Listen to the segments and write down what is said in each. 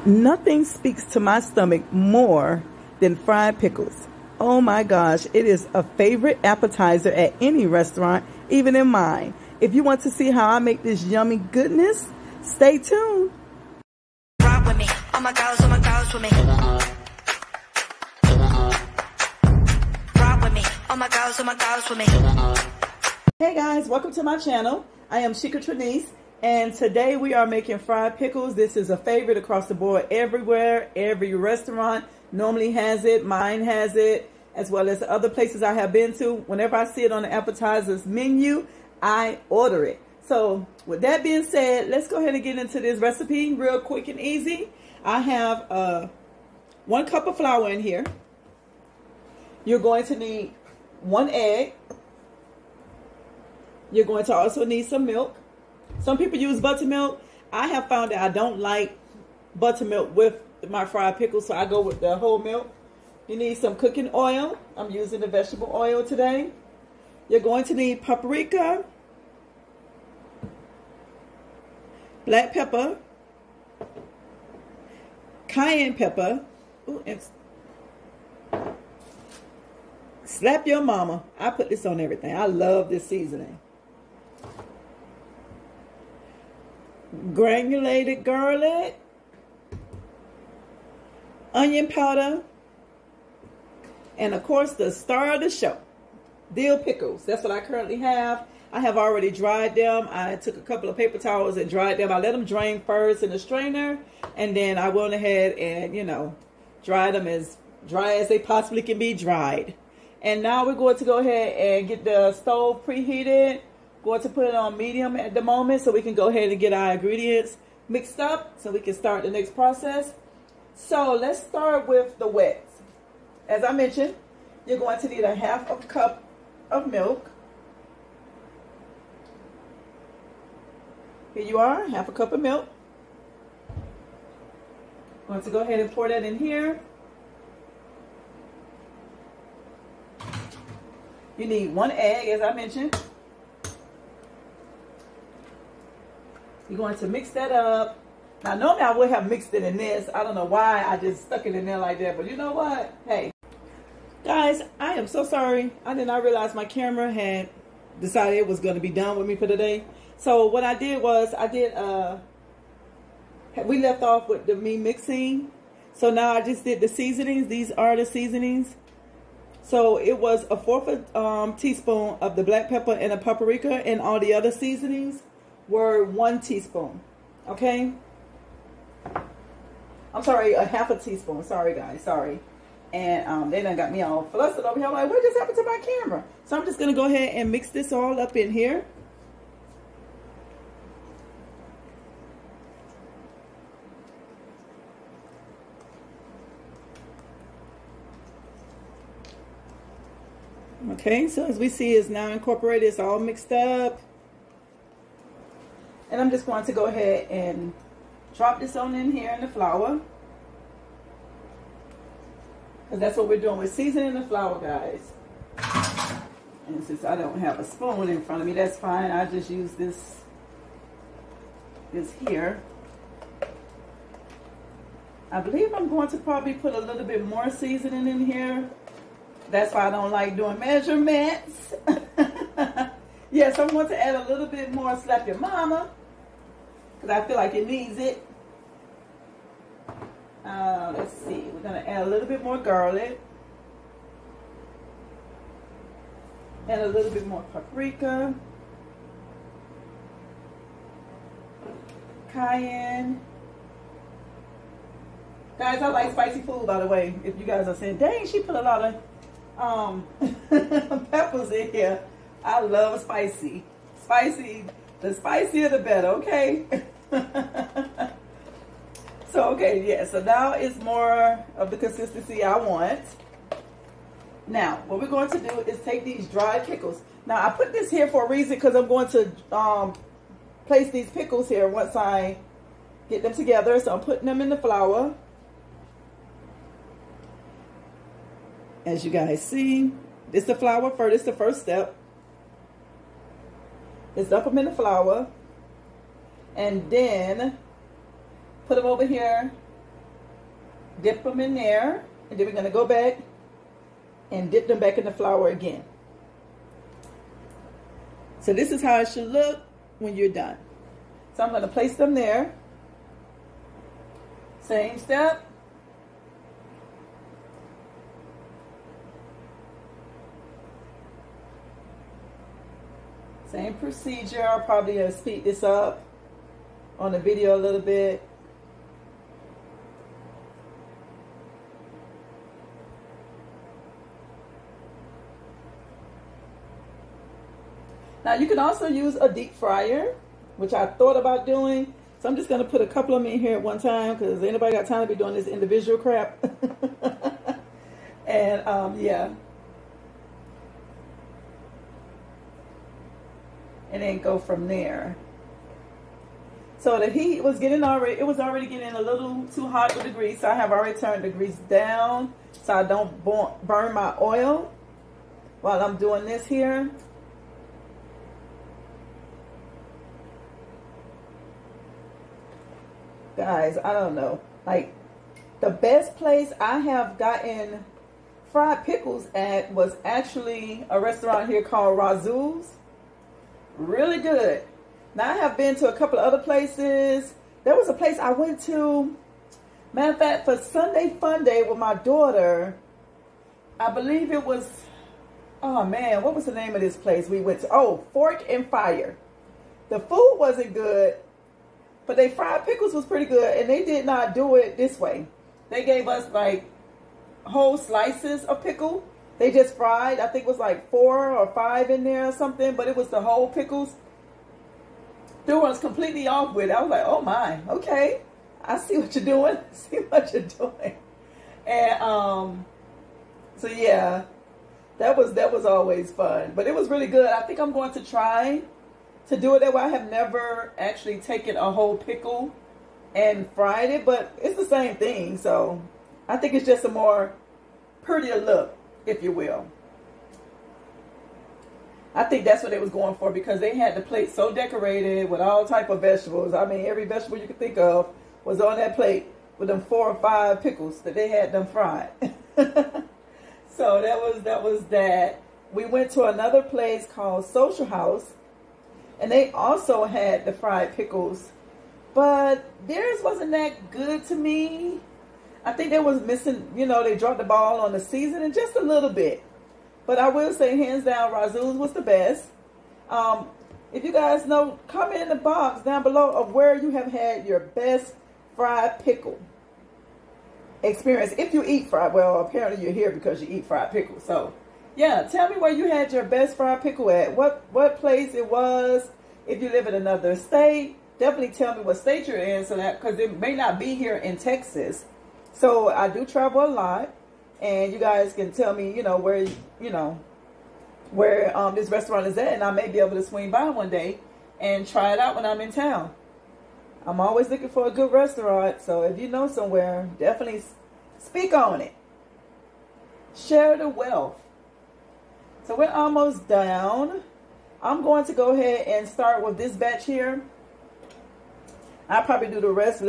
Nothing speaks to my stomach more than fried pickles. Oh my gosh, it is a favorite appetizer at any restaurant, even in mine. If you want to see how I make this yummy goodness, stay tuned. Rock with me. Oh my gosh with me. Rock with me. Oh my gosh with me. Hey guys, welcome to my channel. I am Sheika Trenice, and today we are making fried pickles. This is a favorite across the board everywhere. Every restaurant normally has it. Mine has it, as well as other places I have been to. Whenever I see it on the appetizers menu, I order it. So with that being said, let's go ahead and get into this recipe real quick and easy. I have 1 cup of flour in here. You're going to need 1 egg. You're going to also need some milk. Some people use buttermilk. I have found that I don't like buttermilk with my fried pickles, so I go with the whole milk. You need some cooking oil. I'm using the vegetable oil today. You're going to need paprika, black pepper, cayenne pepper. Ooh, and slap your mama. I put this on everything. I love this seasoning. Granulated garlic, onion powder, and of course the star of the show, dill pickles. That's what I currently have. I have already dried them. I took a couple of paper towels and dried them. I let them drain first in the strainer, and then I went ahead and, you know, dried them as dry as they possibly can be dried. And now we're going to go ahead and get the stove preheated. Going to put it on medium at the moment so we can go ahead and get our ingredients mixed up so we can start the next process. So let's start with the wets. As I mentioned, you're going to need a 1/2 cup of milk. Here you are, 1/2 cup of milk. I'm going to go ahead and pour that in here. You need 1 egg, as I mentioned. You're going to mix that up. Now, normally I would have mixed it in this. I don't know why I just stuck it in there like that. But you know what? Hey, guys, I am so sorry. I did not realize my camera had decided it was going to be done with me for today. So what I did was we left off with me mixing. So now I just did the seasonings. These are the seasonings. So it was a 1/4 teaspoon of the black pepper and the paprika, and all the other seasonings were 1 teaspoon. Okay, I'm sorry, a 1/2 teaspoon. Sorry guys, sorry. And they done got me all flustered over here. I'm like, what just happened to my camera? So I'm just gonna go ahead and mix this all up in here. Okay, so as we see, it's now incorporated. It's all mixed up. And I'm just going to go ahead and drop this on in here in the flour. Because that's what we're doing. We're seasoning the flour, guys. And since I don't have a spoon in front of me, that's fine. I just use this here. I believe I'm going to probably put a little bit more seasoning in here. That's why I don't like doing measurements. Yes, I'm going to add a little bit more slap your mama, because I feel like it needs it. Let's see. We're going to add a little bit more garlic. And a little bit more paprika. Cayenne. Guys, I like spicy food, by the way. If you guys are saying, dang, she put a lot of peppers in here. I love spicy. Spicy. The spicier the better, okay? So, okay, yeah. So now it's more of the consistency I want. Now, what we're going to do is take these dried pickles. Now, I put this here for a reason, because I'm going to place these pickles here once I get them together. So I'm putting them in the flour. As you guys see, it's the flour first. It's the first step. Let's dump them in the flour. And then put them over here Dip them in there. And then we're going to go back and dip them back in the flour again. So this is how it should look when you're done. So I'm going to place them there. Same step. Same procedure. I'll probably speed this up on the video a little bit. Now you can also use a deep fryer, which I thought about doing. So I'm just going to put a couple of them in here at one time because anybody got time to be doing this individual crap. And yeah. And then go from there. So the heat was getting it was already getting a little too hot with the grease. So I have already turned the grease down so I don't burn my oil while I'm doing this here. Guys, I don't know. Like, the best place I have gotten fried pickles at was actually a restaurant here called Razul's. Really good. Now, I have been to a couple of other places. There was a place I went to, matter of fact, for Sunday Fun Day with my daughter. I believe it was, oh man, what was the name of this place we went to? Oh, Fork and Fire. The food wasn't good, but they fried pickles was pretty good, and they did not do it this way. They gave us like whole slices of pickle. They just fried, I think it was like 4 or 5 in there or something, but it was the whole pickles. They was completely off with it. I was like, oh my, okay. I see what you're doing. I see what you're doing. And so yeah, that was always fun. But it was really good. I think I'm going to try to do it that way. I have never actually taken a whole pickle and fried it, but it's the same thing. So I think it's just a more prettier look, if you will. I think that's what they was going for because they had the plate so decorated with all type of vegetables. I mean, every vegetable you could think of was on that plate with them 4 or 5 pickles that they had them fried. So that was that. We went to another place called Social House, and they also had the fried pickles, but theirs wasn't that good to me. I think they was missing, you know, they dropped the ball on the seasoning just a little bit. But I will say, hands down, Razul's was the best. If you guys know, comment in the box down below of where you have had your best fried pickle experience. If you eat fried, well, apparently you're here because you eat fried pickles. So, yeah, tell me where you had your best fried pickle at. What place it was. If you live in another state, definitely tell me what state you're in, so that because it may not be here in Texas. So I do travel a lot. And you guys can tell me, you know, where this restaurant is at. And I may be able to swing by one day and try it out when I'm in town. I'm always looking for a good restaurant. So if you know somewhere, definitely speak on it. Share the wealth. So we're almost down. I'm going to go ahead and start with this batch here. I'll probably do the rest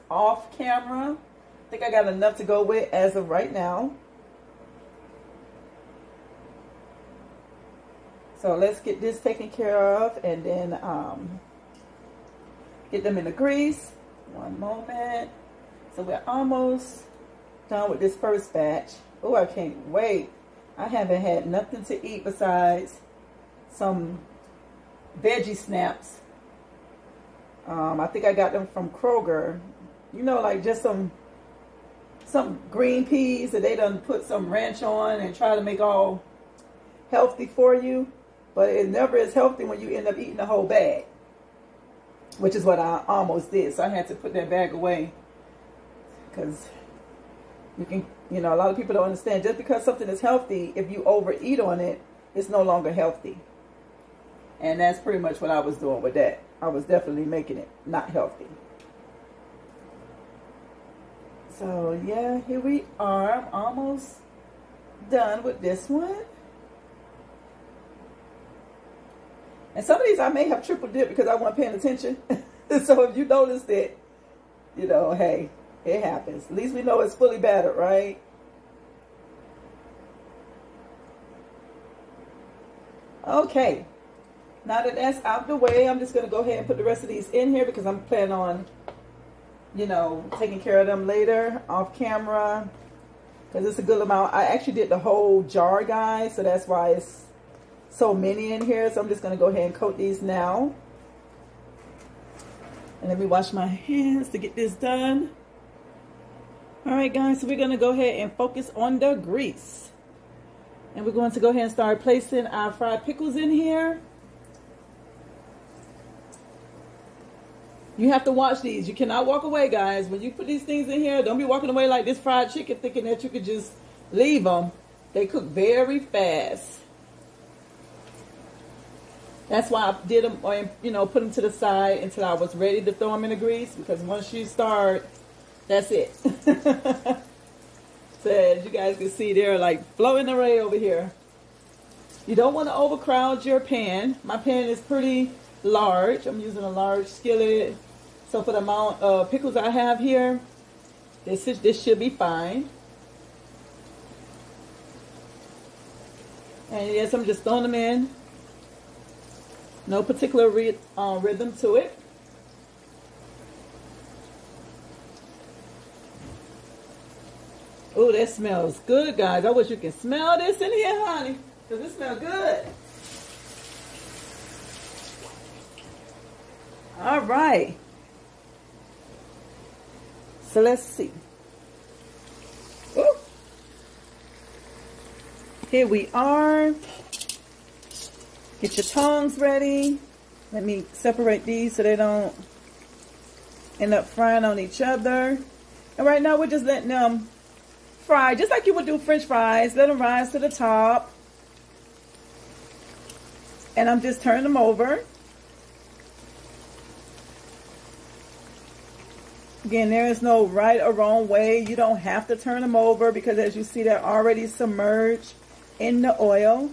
off camera. I think I got enough to go with as of right now. So let's get this taken care of and then get them in the grease. One moment. So we're almost done with this first batch. Oh, I can't wait. I haven't had nothing to eat besides some veggie snaps. I think I got them from Kroger. You know, like just some green peas that they done put some ranch on and try to make all healthy for you. But it never is healthy when you end up eating the whole bag, which is what I almost did. So I had to put that bag away because you know, a lot of people don't understand. Just because something is healthy, if you overeat on it, it's no longer healthy. And that's pretty much what I was doing with that. I was definitely making it not healthy. So yeah, here we are. I'm almost done with this one. And some of these I may have triple dipped because I wasn't paying attention. So if you noticed it, you know, hey, It happens. At least we know it's fully battered, right? Okay. Now that that's out the way, I'm just going to go ahead and put the rest of these in here because I'm planning on, you know, taking care of them later off camera. Because it's a good amount. I actually did the whole jar, guys. So that's why it's so many in here. So I'm just going to go ahead and coat these now. And let me wash my hands to get this done. Alright guys, so we're going to go ahead and focus on the grease. And we're going to go ahead and start placing our fried pickles in here. You have to watch these. You cannot walk away, guys. When you put these things in here, don't be walking away like this fried chicken thinking that you could just leave them. They cook very fast. That's why I did them, or, you know, put them to the side until I was ready to throw them in the grease. Because once you start, that's it. So as you guys can see, they're like floating away over here. You don't want to overcrowd your pan. My pan is pretty large. I'm using a large skillet. So for the amount of pickles I have here, this should be fine. And yes, I'm just throwing them in. No particular rhythm to it. Oh, that smells good, guys. I wish you can smell this in here, honey, because it smells good. All right. So let's see. Ooh. Here we are. Get your tongs ready. Let me separate these so they don't end up frying on each other. And right now we're just letting them fry, just like you would do French fries. Let them rise to the top. And I'm just turning them over. Again, there is no right or wrong way. You don't have to turn them over because as you see, they're already submerged in the oil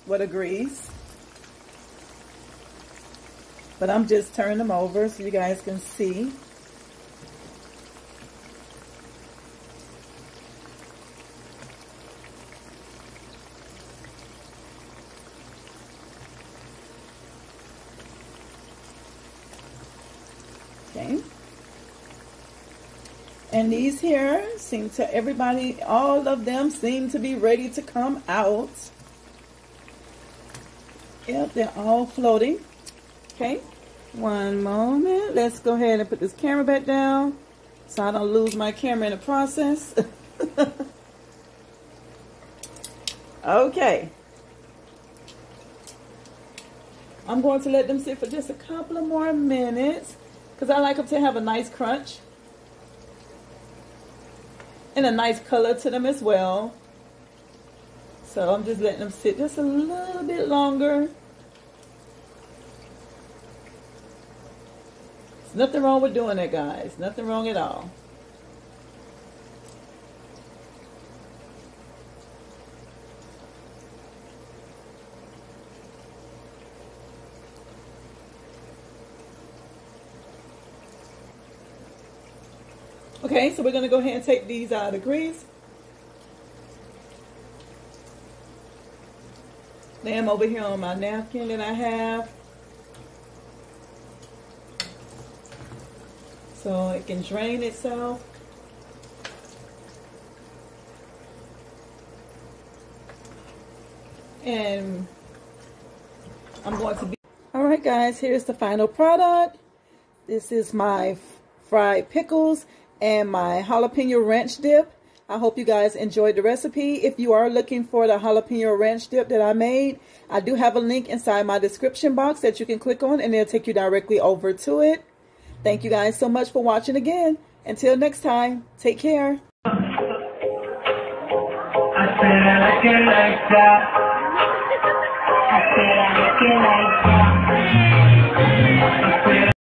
with the grease. But I'm just turning them over so you guys can see. Okay. And these here seem to everybody, all of them seem to be ready to come out. Yep, they're all floating. Okay, one moment. Let's go ahead and put this camera back down so I don't lose my camera in the process. Okay. I'm going to let them sit for just a couple of more minutes because I like them to have a nice crunch and a nice color to them as well. So I'm just letting them sit just a little bit longer. There's nothing wrong with doing that, guys. Nothing wrong at all. Okay, so we're going to go ahead and take these out of the grease. Lay them over here on my napkin that I have, so it can drain itself. And I'm going to be... Alright guys, here's the final product. This is my fried pickles and my jalapeno ranch dip. I hope you guys enjoyed the recipe. If you are looking for the jalapeno ranch dip that I made, I do have a link inside my description box that you can click on and it'll take you directly over to it. Thank you guys so much for watching again. Until next time, take care. I said I like it like that. I said I like it like that.